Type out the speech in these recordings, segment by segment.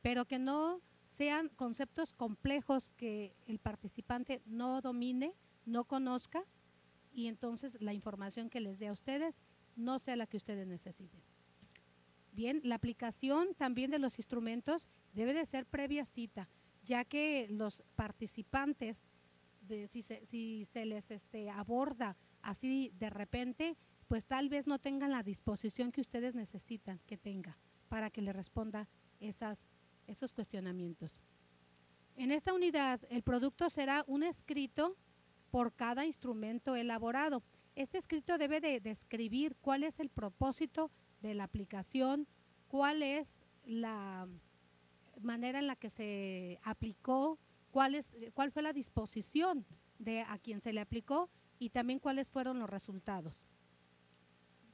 pero que no sean conceptos complejos que el participante no domine, no conozca, y entonces la información que les dé a ustedes no sea la que ustedes necesiten. Bien, la aplicación también de los instrumentos debe de ser previa cita, ya que los participantes, si se les aborda así de repente, pues tal vez no tengan la disposición que ustedes necesitan que tenga para que les responda esos cuestionamientos. En esta unidad, el producto será un escrito por cada instrumento elaborado. Este escrito debe de describir cuál es el propósito de la aplicación, cuál es la manera en la que se aplicó, cuál fue la disposición de a quien se le aplicó y también cuáles fueron los resultados.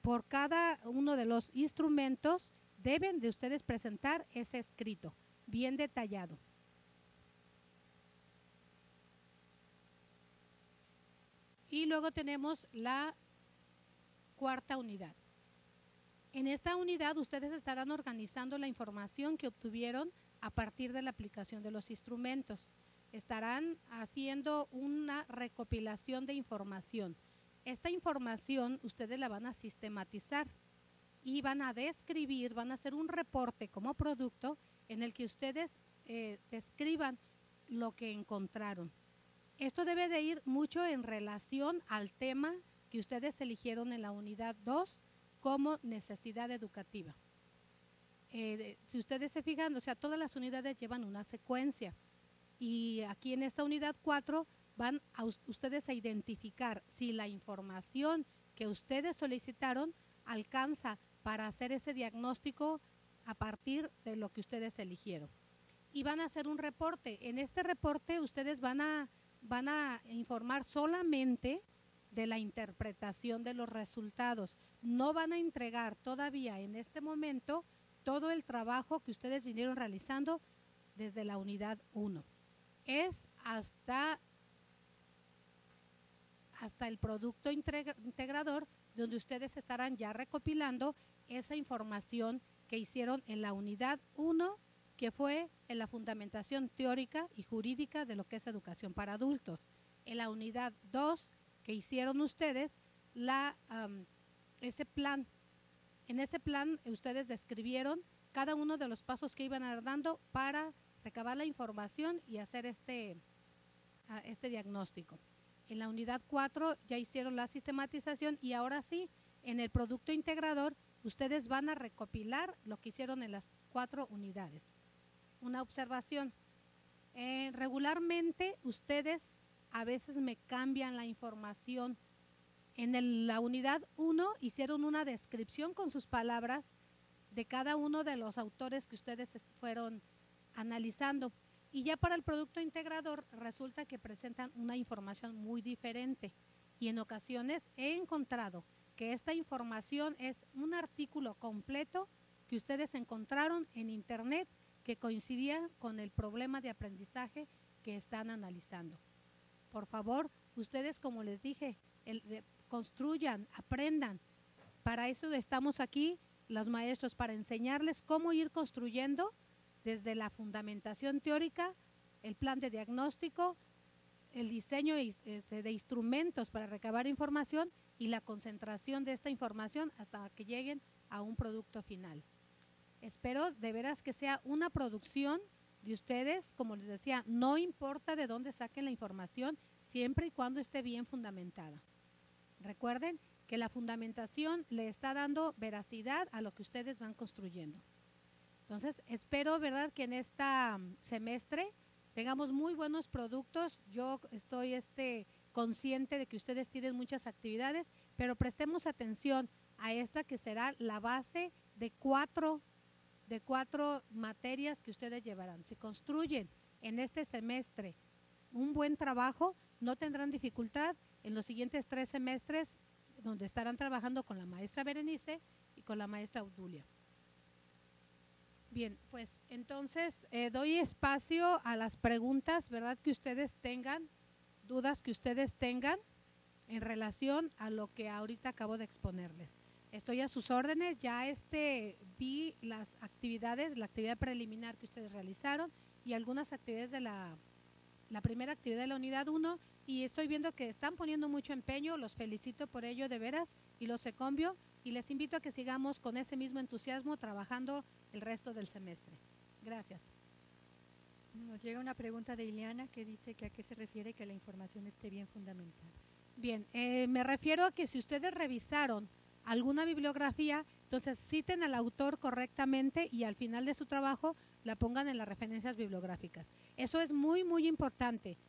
Por cada uno de los instrumentos deben de ustedes presentar ese escrito bien detallado. Y luego tenemos la cuarta unidad. En esta unidad ustedes estarán organizando la información que obtuvieron a partir de la aplicación de los instrumentos. Estarán haciendo una recopilación de información. Esta información ustedes la van a sistematizar y van a describir, van a hacer un reporte como producto en el que ustedes describan lo que encontraron. Esto debe de ir mucho en relación al tema que ustedes eligieron en la unidad 2 como necesidad educativa. Si ustedes se fijan, o sea, todas las unidades llevan una secuencia y aquí en esta unidad 4 van a ustedes a identificar si la información que ustedes solicitaron alcanza para hacer ese diagnóstico a partir de lo que ustedes eligieron. Y van a hacer un reporte. En este reporte ustedes van a informar solamente de la interpretación de los resultados. No van a entregar todavía en este momento todo el trabajo que ustedes vinieron realizando desde la unidad 1. Es hasta el producto integrador donde ustedes estarán ya recopilando esa información que hicieron en la unidad 1, que fue en la fundamentación teórica y jurídica de lo que es educación para adultos. En la unidad 2 que hicieron ustedes, ese plan. En ese plan ustedes describieron cada uno de los pasos que iban a dar dando para recabar la información y hacer este diagnóstico. En la unidad 4 ya hicieron la sistematización y ahora sí, en el producto integrador, ustedes van a recopilar lo que hicieron en las 4 unidades. Una observación. Regularmente ustedes a veces me cambian la información. En la unidad 1 hicieron una descripción con sus palabras de cada uno de los autores que ustedes fueron analizando. Y ya para el producto integrador resulta que presentan una información muy diferente. Y en ocasiones he encontrado que esta información es un artículo completo que ustedes encontraron en internet que coincidía con el problema de aprendizaje que están analizando. Por favor, ustedes, como les dije, construyan, aprendan. Para eso estamos aquí, los maestros, para enseñarles cómo ir construyendo desde la fundamentación teórica, el plan de diagnóstico, el diseño de instrumentos para recabar información y la concentración de esta información hasta que lleguen a un producto final. Espero de veras que sea una producción de ustedes, como les decía, no importa de dónde saquen la información, siempre y cuando esté bien fundamentada. Recuerden que la fundamentación le está dando veracidad a lo que ustedes van construyendo. Entonces, espero, ¿verdad?, que en este semestre tengamos muy buenos productos. Yo estoy consciente de que ustedes tienen muchas actividades, pero prestemos atención a esta que será la base de cuatro materias que ustedes llevarán. Si construyen en este semestre un buen trabajo, no tendrán dificultad en los siguientes 3 semestres, donde estarán trabajando con la maestra Berenice y con la maestra Obdulia. Bien, pues entonces doy espacio a las preguntas, ¿verdad?, que ustedes tengan, dudas que ustedes tengan en relación a lo que ahorita acabo de exponerles. Estoy a sus órdenes, ya vi las actividades, la actividad preliminar que ustedes realizaron y algunas actividades de la primera actividad de la unidad 1 y estoy viendo que están poniendo mucho empeño, los felicito por ello de veras y los secombio y les invito a que sigamos con ese mismo entusiasmo trabajando el resto del semestre. Gracias. Nos llega una pregunta de Ileana que dice que a qué se refiere que la información esté bien fundamentada. Bien, me refiero a que si ustedes revisaron alguna bibliografía, entonces citen al autor correctamente y al final de su trabajo la pongan en las referencias bibliográficas. Eso es muy, muy importante.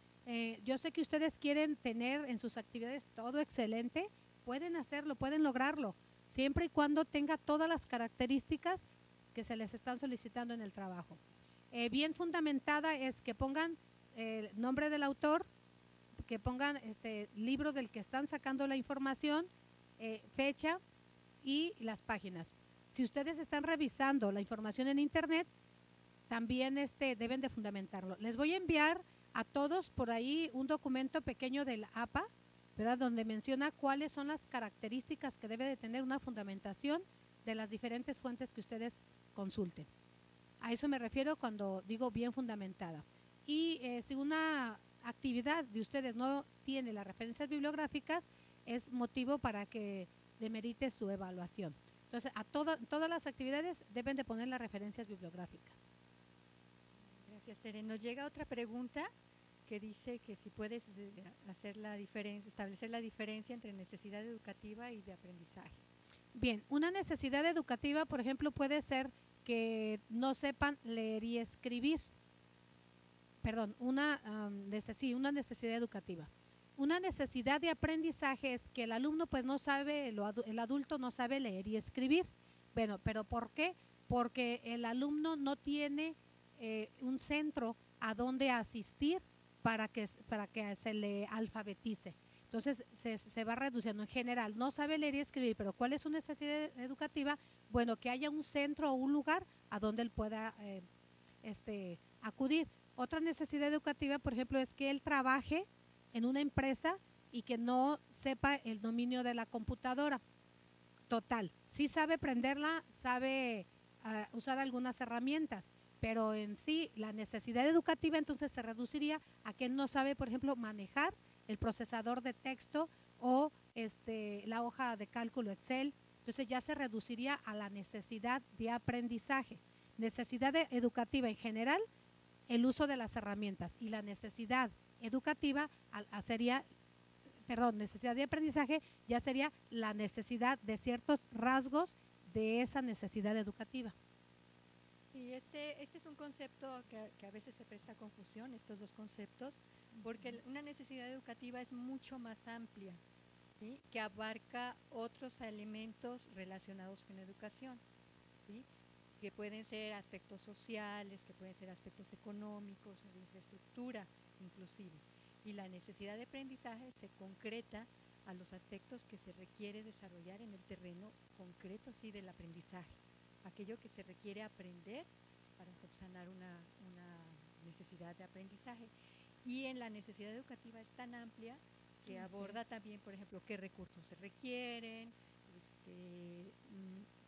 Yo sé que ustedes quieren tener en sus actividades todo excelente, pueden hacerlo, pueden lograrlo, siempre y cuando tenga todas las características que se les están solicitando en el trabajo. Bien fundamentada es que pongan el nombre del autor, que pongan libro del que están sacando la información, fecha y las páginas. Si ustedes están revisando la información en internet, también deben de fundamentarlo. Les voy a enviar a todos por ahí un documento pequeño del APA, ¿verdad? Donde menciona cuáles son las características que debe de tener una fundamentación de las diferentes fuentes que ustedes consulten. A eso me refiero cuando digo bien fundamentada. Y si una actividad de ustedes no tiene las referencias bibliográficas, es motivo para que demerite su evaluación. Entonces, todas las actividades deben de poner las referencias bibliográficas. Gracias, Tere. Nos llega otra pregunta que dice que si puedes hacer establecer la diferencia entre necesidad educativa y de aprendizaje. Bien, una necesidad educativa, por ejemplo, puede ser que no sepan leer y escribir. Perdón, una necesidad educativa. Una necesidad de aprendizaje es que el alumno pues no sabe, el adulto no sabe leer y escribir. Bueno, ¿pero por qué? Porque el alumno no tiene un centro a donde asistir para que se le alfabetice. Entonces se va reduciendo en general. No sabe leer y escribir, pero ¿cuál es su necesidad educativa? Bueno, que haya un centro o un lugar a donde él pueda acudir. Otra necesidad educativa, por ejemplo, es que él trabaje en una empresa y que no sepa el dominio de la computadora. Total, sí sabe prenderla, sabe usar algunas herramientas, pero en sí la necesidad educativa entonces se reduciría a que él no sabe, por ejemplo, manejar el procesador de texto o la hoja de cálculo Excel. Entonces ya se reduciría a la necesidad de aprendizaje. Necesidad educativa en general, el uso de las herramientas, y la necesidad educativa necesidad de aprendizaje ya sería la necesidad de ciertos rasgos de esa necesidad educativa. Sí, este es un concepto que a veces se presta confusión, estos dos conceptos, porque una necesidad educativa es mucho más amplia, ¿sí? Que abarca otros elementos relacionados con educación, ¿sí? Que pueden ser aspectos sociales, que pueden ser aspectos económicos, de infraestructura inclusive. Y la necesidad de aprendizaje se concreta a los aspectos que se requiere desarrollar en el terreno concreto, sí, del aprendizaje. Aquello que se requiere aprender para subsanar una necesidad de aprendizaje. Y en la necesidad educativa es tan amplia que aborda también, por ejemplo, qué recursos se requieren,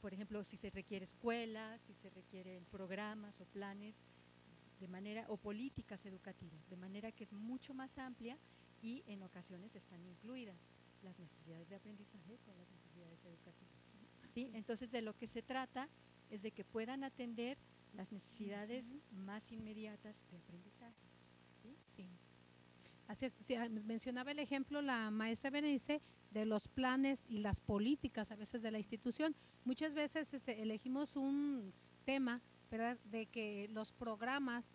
por ejemplo, si se requiere escuelas, si se requieren programas o planes o políticas educativas, de manera que es mucho más amplia y en ocasiones están incluidas las necesidades de aprendizaje con las necesidades educativas. ¿Sí? Entonces, de lo que se trata es de que puedan atender las necesidades más inmediatas de aprendizaje. ¿Sí? Sí. Así es, sí, mencionaba el ejemplo la maestra Berenice de los planes y las políticas a veces de la institución. Muchas veces elegimos un tema, ¿verdad?, de que los programas,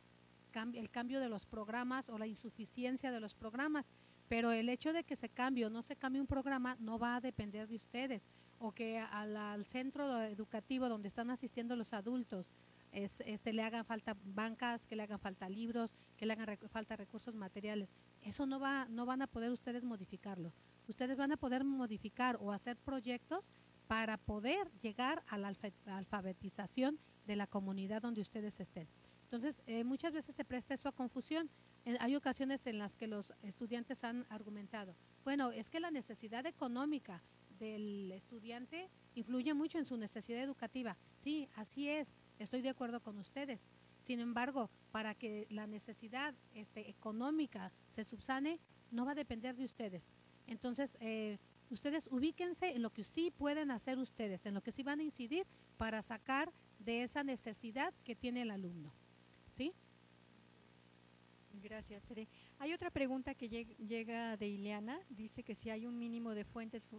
el cambio de los programas o la insuficiencia de los programas, pero el hecho de que se cambie o no se cambie un programa no va a depender de ustedes, o que al centro educativo donde están asistiendo los adultos le hagan falta bancas, que le hagan falta libros, que le hagan falta recursos materiales. Eso no van a poder ustedes modificarlo. Ustedes van a poder modificar o hacer proyectos para poder llegar a la alfabetización de la comunidad donde ustedes estén. Entonces, muchas veces se presta eso a confusión. Hay ocasiones en las que los estudiantes han argumentado, bueno, es que la necesidad económica del estudiante influye mucho en su necesidad educativa. Sí, así es, estoy de acuerdo con ustedes. Sin embargo, para que la necesidad económica se subsane, no va a depender de ustedes. Entonces, ustedes ubíquense en lo que sí pueden hacer ustedes, en lo que sí van a incidir para sacar de esa necesidad que tiene el alumno. ¿Sí? Gracias, Tere. Hay otra pregunta que llega de Ileana. Dice que si hay un mínimo de fuentes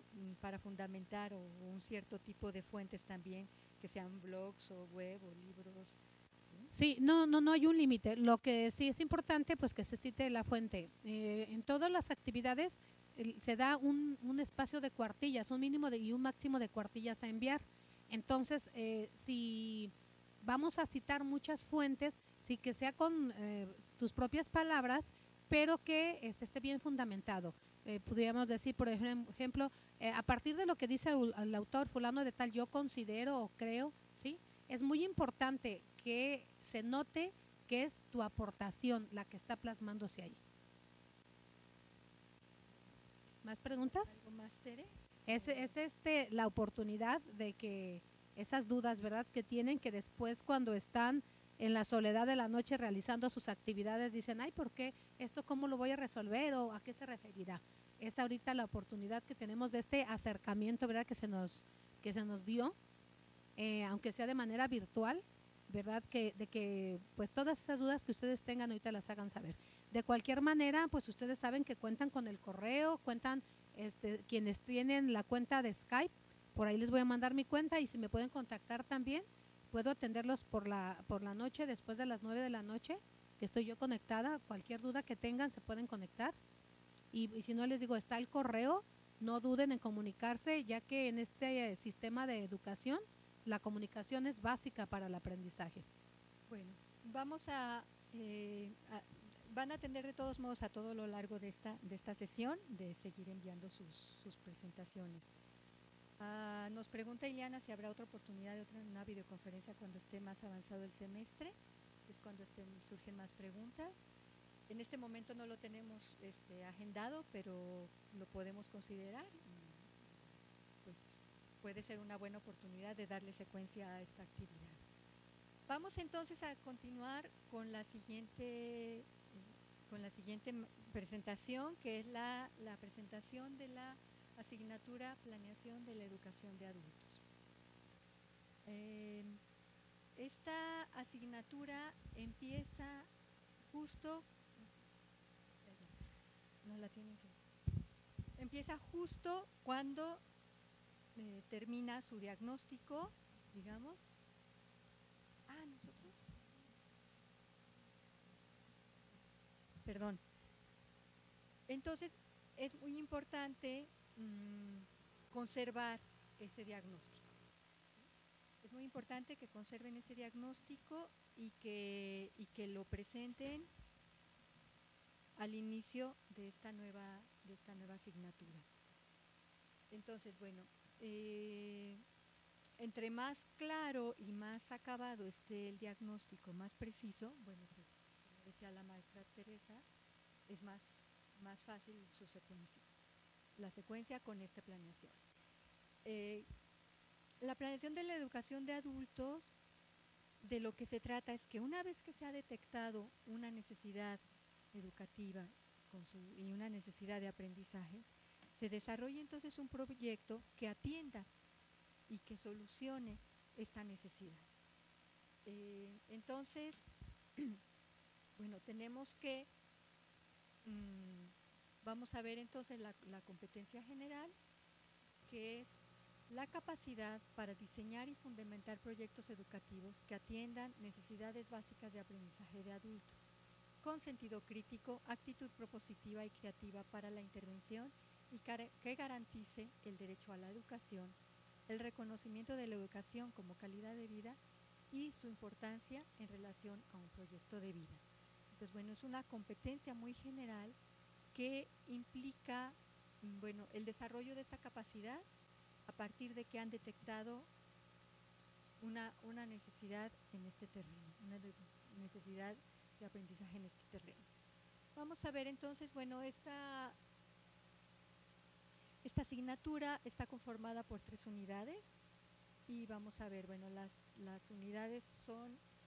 para fundamentar o un cierto tipo de fuentes también, que sean blogs o web o libros. Sí, no hay un límite. Lo que sí es importante, pues que se cite la fuente. En todas las actividades se da un espacio de cuartillas, un mínimo y un máximo de cuartillas a enviar. Entonces, si vamos a citar muchas fuentes, sí que sea con tus propias palabras, pero que esté bien fundamentado. Podríamos decir, por ejemplo, a partir de lo que dice el autor fulano de tal, yo considero o creo, ¿sí? Es muy importante que se note que es tu aportación la que está plasmándose ahí. ¿Más preguntas? ¿Algo más, Tere? Es la oportunidad de que esas dudas, ¿verdad?, que tienen, que después cuando están en la soledad de la noche realizando sus actividades dicen, ay, ¿por qué? ¿Esto cómo lo voy a resolver? ¿O a qué se referirá? Es ahorita la oportunidad que tenemos de este acercamiento, ¿verdad?, que se nos dio, aunque sea de manera virtual, ¿verdad?, de que pues todas esas dudas que ustedes tengan ahorita las hagan saber. De cualquier manera, pues ustedes saben que cuentan con el correo, cuentan quienes tienen la cuenta de Skype, por ahí les voy a mandar mi cuenta y si me pueden contactar también, puedo atenderlos por la noche, después de las 9 de la noche, que estoy yo conectada. Cualquier duda que tengan se pueden conectar. Y si no, les digo, está el correo, no duden en comunicarse, ya que en este sistema de educación la comunicación es básica para el aprendizaje. Bueno, vamos van a atender de todos modos a todo lo largo de esta sesión, de seguir enviando sus presentaciones. Nos pregunta Ileana si habrá otra oportunidad de una videoconferencia cuando esté más avanzado el semestre, es cuando surgen más preguntas. En este momento no lo tenemos agendado, pero lo podemos considerar y pues puede ser una buena oportunidad de darle secuencia a esta actividad. Vamos entonces a continuar con la siguiente presentación, que es la presentación de la asignatura Planeación de la Educación de Adultos. Esta asignatura empieza justo, empieza justo cuando termina su diagnóstico, digamos. Nosotros. Perdón. Entonces, es muy importante conservar ese diagnóstico. Es muy importante que conserven ese diagnóstico y que lo presenten al inicio de esta nueva asignatura. Entonces, bueno, entre más claro y más acabado esté el diagnóstico, más preciso, bueno, pues, como decía la maestra Teresa, es más fácil su secuencia, la secuencia con esta planeación. La planeación de la educación de adultos, de lo que se trata es que una vez que se ha detectado una necesidad educativa y una necesidad de aprendizaje, se desarrolla entonces un proyecto que atienda y que solucione esta necesidad. Entonces, bueno, tenemos que, vamos a ver entonces la competencia general, que es la capacidad para diseñar y fundamentar proyectos educativos que atiendan necesidades básicas de aprendizaje de adultos, con sentido crítico, actitud propositiva y creativa para la intervención y que garantice el derecho a la educación, el reconocimiento de la educación como calidad de vida y su importancia en relación a un proyecto de vida. Entonces, bueno, es una competencia muy general que implica, bueno, el desarrollo de esta capacidad a partir de que han detectado una necesidad en este terreno, una necesidad de aprendizaje en este terreno. Vamos a ver entonces, bueno, Esta asignatura está conformada por 3 unidades y vamos a ver, bueno, las unidades son